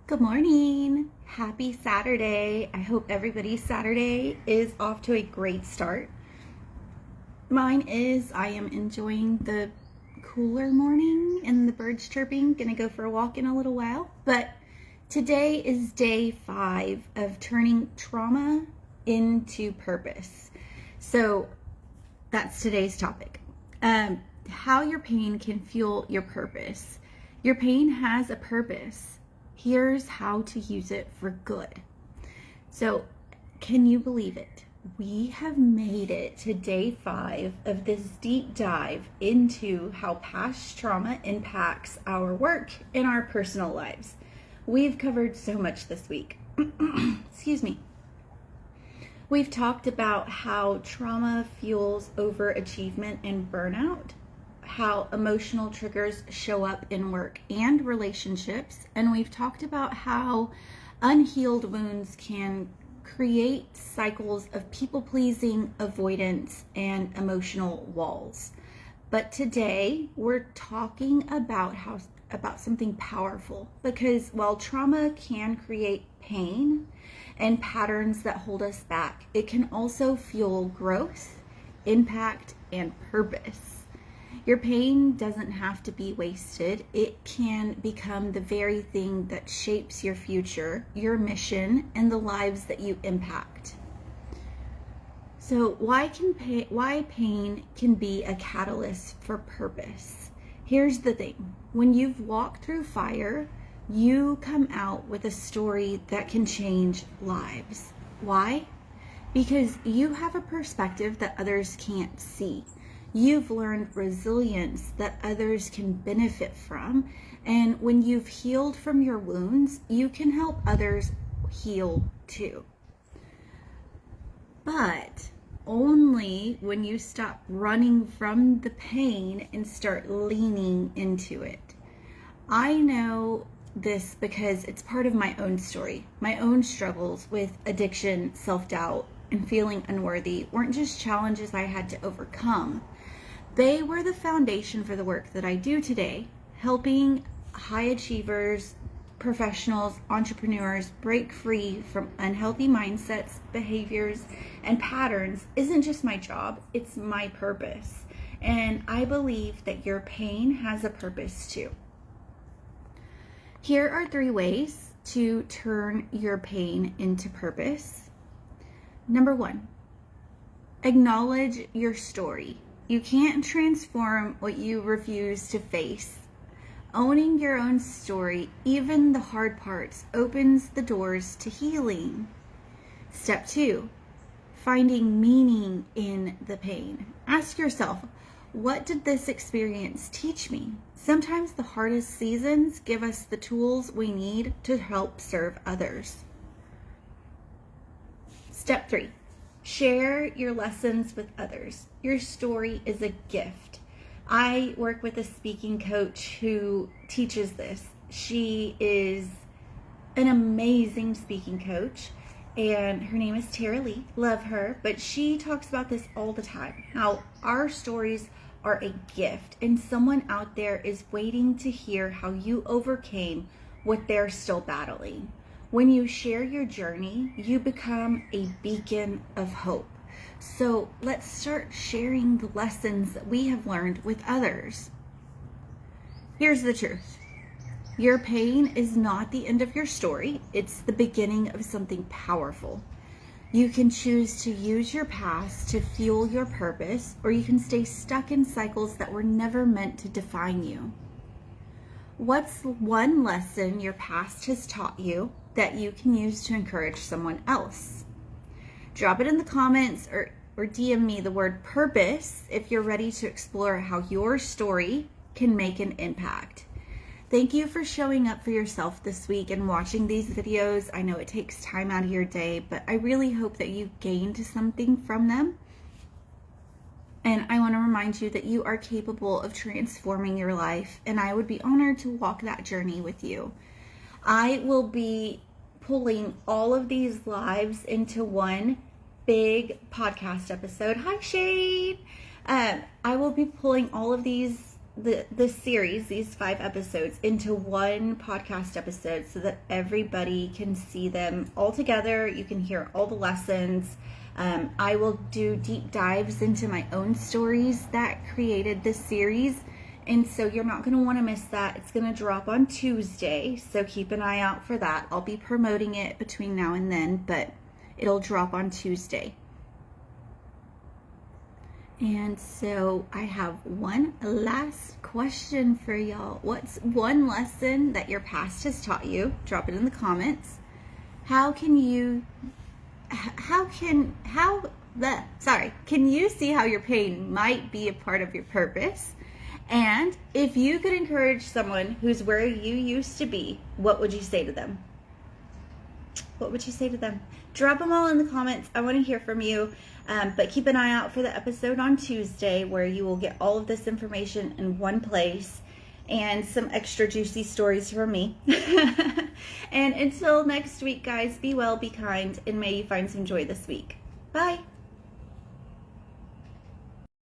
Good morning. Happy Saturday. I hope everybody's Saturday is off to a great start. Mine is. I am enjoying the cooler morning and the birds chirping. Gonna go for a walk in a little while. But today is day 5 of turning trauma into purpose. So that's today's topic. How your pain can fuel your purpose. Your pain has a purpose. Here's how to use it for good. So, can you believe it? We have made it to day 5 of this deep dive into how past trauma impacts our work and our personal lives. We've covered so much this week. Excuse me. We've talked about how trauma fuels overachievement and burnout, how emotional triggers show up in work and relationships, and we've talked about how unhealed wounds can create cycles of people-pleasing, avoidance, and emotional walls. But today we're talking about something powerful, because while trauma can create pain and patterns that hold us back, it can also fuel growth, impact, and purpose. Your pain doesn't have to be wasted. It can become the very thing that shapes your future, your mission, and the lives that you impact. So why pain can be a catalyst for purpose? Here's the thing. When you've walked through fire, you come out with a story that can change lives. Why? Because you have a perspective that others can't see. You've learned resilience that others can benefit from. And when you've healed from your wounds, you can help others heal too. But only when you stop running from the pain and start leaning into it. I know this because it's part of my own story. My own struggles with addiction, self-doubt, and feeling unworthy weren't just challenges I had to overcome. They were the foundation for the work that I do today, helping high achievers, professionals, entrepreneurs break free from unhealthy mindsets, behaviors, and patterns. Isn't just my job, it's my purpose. And I believe that your pain has a purpose too. Here are 3 ways to turn your pain into purpose. Number 1, acknowledge your story. You can't transform what you refuse to face. Owning your own story, even the hard parts, opens the doors to healing. Step 2, finding meaning in the pain. Ask yourself, what did this experience teach me? Sometimes the hardest seasons give us the tools we need to help serve others. Step 3, share your lessons with others. Your story is a gift. I work with a speaking coach who teaches this. She is an amazing speaking coach, and her name is Tara Lee. Love her, but she talks about this all the time. How our stories are a gift, and someone out there is waiting to hear how you overcame what they're still battling. When you share your journey, you become a beacon of hope. So let's start sharing the lessons that we have learned with others. Here's the truth. Your pain is not the end of your story. It's the beginning of something powerful. You can choose to use your past to fuel your purpose, or you can stay stuck in cycles that were never meant to define you. What's one lesson your past has taught you that you can use to encourage someone else? Drop it in the comments or DM me the word purpose if you're ready to explore how your story can make an impact. Thank you for showing up for yourself this week and watching these videos. I know it takes time out of your day, but I really hope that you gained something from them. And I want to remind you that you are capable of transforming your life, and I would be honored to walk that journey with you. I will be pulling all of these lives into one big podcast episode. Hi, Shane. I will be pulling all of these the series, these 5 episodes, into one podcast episode so that everybody can see them all together. You can hear all the lessons. I will do deep dives into my own stories that created this series. And so you're not going to want to miss that. It's going to drop on Tuesday, so keep an eye out for that. I'll be promoting it between now and then, but it'll drop on Tuesday. And so I have one last question for y'all. What's one lesson that your past has taught you? Drop it in the comments. Can you see how your pain might be a part of your purpose? And if you could encourage someone who's where you used to be, what would you say to them? What would you say to them? Drop them all in the comments. I want to hear from you. But keep an eye out for the episode on Tuesday where you will get all of this information in one place and some extra juicy stories from me. And until next week, guys, be well, be kind, and may you find some joy this week. Bye.